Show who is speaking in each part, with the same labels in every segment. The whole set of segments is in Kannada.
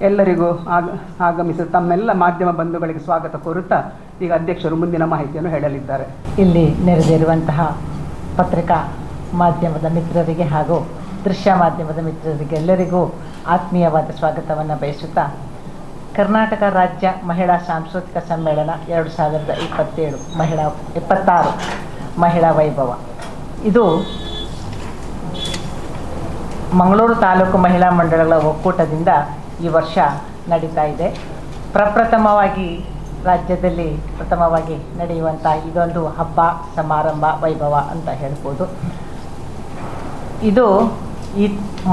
Speaker 1: ಎಲ್ಲರಿಗೂ ಆಗಮಿಸಿದ ತಮ್ಮೆಲ್ಲ ಮಾಧ್ಯಮ ಬಂಧುಗಳಿಗೆ ಸ್ವಾಗತ ಕೋರುತ್ತಾ ಈಗ ಅಧ್ಯಕ್ಷರು ಮುಂದಿನ ಮಾಹಿತಿಯನ್ನು ಹೇಳಲಿದ್ದಾರೆ.
Speaker 2: ಇಲ್ಲಿ ನೆರೆದಿರುವಂತಹ ಪತ್ರಿಕಾ ಮಾಧ್ಯಮದ ಮಿತ್ರರಿಗೆ ಹಾಗೂ ದೃಶ್ಯ ಮಾಧ್ಯಮದ ಮಿತ್ರರಿಗೆ ಎಲ್ಲರಿಗೂ ಆತ್ಮೀಯವಾದ ಸ್ವಾಗತವನ್ನು ಬಯಸುತ್ತಾ, ಕರ್ನಾಟಕ ರಾಜ್ಯ ಮಹಿಳಾ ಸಾಂಸ್ಕೃತಿಕ ಸಮ್ಮೇಳನ 2027 ಮಹಿಳಾ ವೈಭವ ಇದು ಮಂಗಳೂರು ತಾಲೂಕು ಮಹಿಳಾ ಮಂಡಳಗಳ ಒಕ್ಕೂಟದಿಂದ ಈ ವರ್ಷ ನಡೀತಾ ಇದೆ. ಪ್ರಪ್ರಥಮವಾಗಿ ರಾಜ್ಯದಲ್ಲಿ ನಡೆಯುವಂಥ ಇದೊಂದು ಹಬ್ಬ, ಸಮಾರಂಭ, ವೈಭವ ಅಂತ ಹೇಳ್ಬೋದು. ಇದು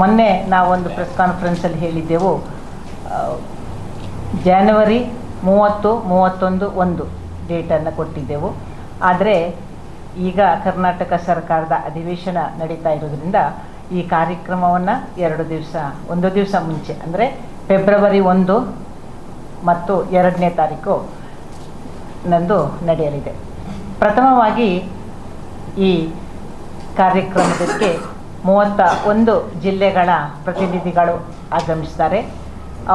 Speaker 2: ಮೊನ್ನೆ ನಾವೊಂದು ಪ್ರೆಸ್ ಕಾನ್ಫರೆನ್ಸಲ್ಲಿ ಹೇಳಿದ್ದೆವು, ಜನವರಿ 30, 31, 1 ಡೇಟನ್ನು ಕೊಟ್ಟಿದ್ದೆವು. ಆದರೆ ಈಗ ಕರ್ನಾಟಕ ಸರ್ಕಾರದ ಅಧಿವೇಶನ ನಡೀತಾ ಇರೋದ್ರಿಂದ ಈ ಕಾರ್ಯಕ್ರಮವನ್ನು 1 ದಿವಸ ಮುಂಚೆ, ಅಂದರೆ ಫೆಬ್ರವರಿ 1 ಮತ್ತು 2ನೇ ತಾರೀಕು ನಂದು ನಡೆಯಲಿದೆ. ಪ್ರಥಮವಾಗಿ ಈ ಕಾರ್ಯಕ್ರಮಕ್ಕೆ 31 ಜಿಲ್ಲೆಗಳ ಪ್ರತಿನಿಧಿಗಳು ಆಗಮಿಸ್ತಾರೆ.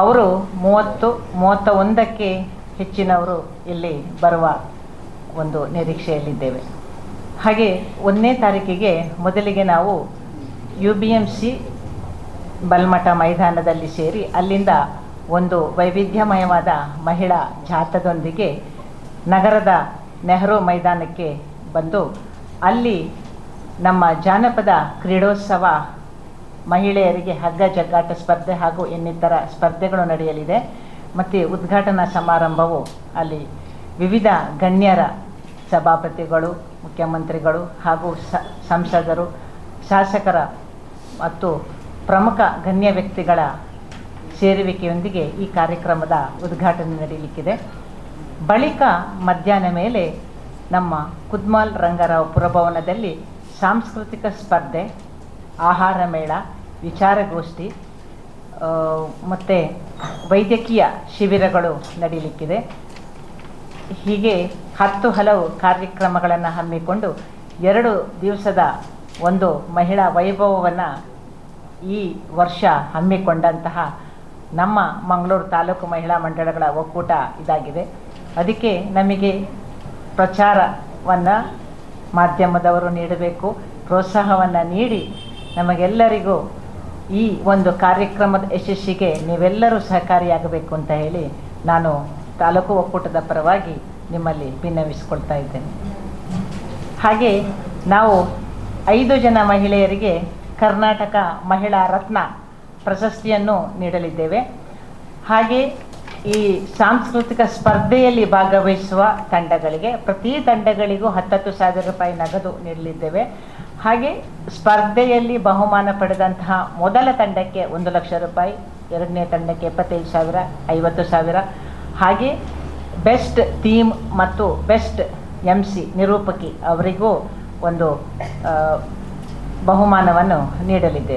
Speaker 2: ಅವರು 31ಕ್ಕೆ ಹೆಚ್ಚಿನವರು ಇಲ್ಲಿ ಬರುವ ಒಂದು ನಿರೀಕ್ಷೆಯಲ್ಲಿದ್ದೇವೆ. ಹಾಗೆ 1ನೇ ತಾರೀಕಿಗೆ ಮೊದಲಿಗೆ ನಾವು UBMC ಬಲ್ಮಠ ಮೈದಾನದಲ್ಲಿ ಸೇರಿ ಅಲ್ಲಿಂದ ಒಂದು ವೈವಿಧ್ಯಮಯವಾದ ಮಹಿಳಾ ಜಾಥಾದೊಂದಿಗೆ ನಗರದ ನೆಹರು ಮೈದಾನಕ್ಕೆ ಬಂದು ಅಲ್ಲಿ ನಮ್ಮ ಜಾನಪದ ಕ್ರೀಡೋತ್ಸವ, ಮಹಿಳೆಯರಿಗೆ ಹಗ್ಗ ಜಗ್ಗಾಟ ಸ್ಪರ್ಧೆ ಹಾಗೂ ಇನ್ನಿತರ ಸ್ಪರ್ಧೆಗಳು ನಡೆಯಲಿದೆ. ಮತ್ತು ಉದ್ಘಾಟನಾ ಸಮಾರಂಭವು ಅಲ್ಲಿ ವಿವಿಧ ಗಣ್ಯರ, ಸಭಾಪತಿಗಳು, ಮುಖ್ಯಮಂತ್ರಿಗಳು ಹಾಗೂ ಸಂಸದರು, ಶಾಸಕರ ಮತ್ತು ಪ್ರಮುಖ ಗಣ್ಯ ವ್ಯಕ್ತಿಗಳ ಸೇರುವಿಕೆಯೊಂದಿಗೆ ಈ ಕಾರ್ಯಕ್ರಮದ ಉದ್ಘಾಟನೆ ನಡೆಯಲಿಕ್ಕಿದೆ. ಬಳಿಕ ಮಧ್ಯಾಹ್ನ ಮೇಲೆ ನಮ್ಮ ಕುದ್ಮಾಲ್ ರಂಗರಾವ್ ಪುರಭವನದಲ್ಲಿ ಸಾಂಸ್ಕೃತಿಕ ಸ್ಪರ್ಧೆ, ಆಹಾರ ಮೇಳ, ವಿಚಾರಗೋಷ್ಠಿ ಮತ್ತು ವೈದ್ಯಕೀಯ ಶಿಬಿರಗಳು ನಡೆಯಲಿಕ್ಕಿದೆ. ಹೀಗೆ 10 ಹಲವು ಕಾರ್ಯಕ್ರಮಗಳನ್ನು ಹಮ್ಮಿಕೊಂಡು 2 ದಿವಸದ ಒಂದು ಮಹಿಳಾ ವೈಭವವನ್ನು ಈ ವರ್ಷ ಹಮ್ಮಿಕೊಂಡಂತಹ ನಮ್ಮ ಮಂಗಳೂರು ತಾಲೂಕು ಮಹಿಳಾ ಮಂಡಳಗಳ ಒಕ್ಕೂಟ ಇದಾಗಿದೆ. ಅದಕ್ಕೆ ನಮಗೆ ಪ್ರಚಾರವನ್ನು ಮಾಧ್ಯಮದವರು ನೀಡಬೇಕು, ಪ್ರೋತ್ಸಾಹವನ್ನು ನೀಡಿ ನಮಗೆಲ್ಲರಿಗೂ ಈ ಒಂದು ಕಾರ್ಯಕ್ರಮದ ಯಶಸ್ಸಿಗೆ ನೀವೆಲ್ಲರೂ ಸಹಕಾರಿಯಾಗಬೇಕು ಅಂತ ಹೇಳಿ ನಾನು ತಾಲೂಕು ಒಕ್ಕೂಟದ ಪರವಾಗಿ ನಿಮ್ಮಲ್ಲಿ ವಿನ್ನವಿಸಿಕೊಳ್ತಾ ಇದ್ದೇನೆ. ಹಾಗೆ ನಾವು 5 ಜನ ಮಹಿಳೆಯರಿಗೆ ಕರ್ನಾಟಕ ಮಹಿಳಾ ರತ್ನ ಪ್ರಶಸ್ತಿಯನ್ನು ನೀಡಲಿದ್ದೇವೆ. ಹಾಗೆ ಈ ಸಾಂಸ್ಕೃತಿಕ ಸ್ಪರ್ಧೆಯಲ್ಲಿ ಭಾಗವಹಿಸುವ ತಂಡಗಳಿಗೆ ಪ್ರತಿ ತಂಡಗಳಿಗೂ 10,000 ರೂಪಾಯಿ ನಗದು ನೀಡಲಿದ್ದೇವೆ. ಹಾಗೆ ಸ್ಪರ್ಧೆಯಲ್ಲಿ ಬಹುಮಾನ ಪಡೆದಂತಹ ಮೊದಲ ತಂಡಕ್ಕೆ 1 ಲಕ್ಷ ರೂಪಾಯಿ, 2ನೇ ತಂಡಕ್ಕೆ 25,000, 50,000, ಹಾಗೆ ಬೆಸ್ಟ್ ಥೀಮ್ ಮತ್ತು ಬೆಸ್ಟ್ MC ನಿರೂಪಕಿ ಅವರಿಗೂ ಒಂದು ಬಹುಮಾನವನ್ನು ನೀಡಲಿದ್ದೇವೆ.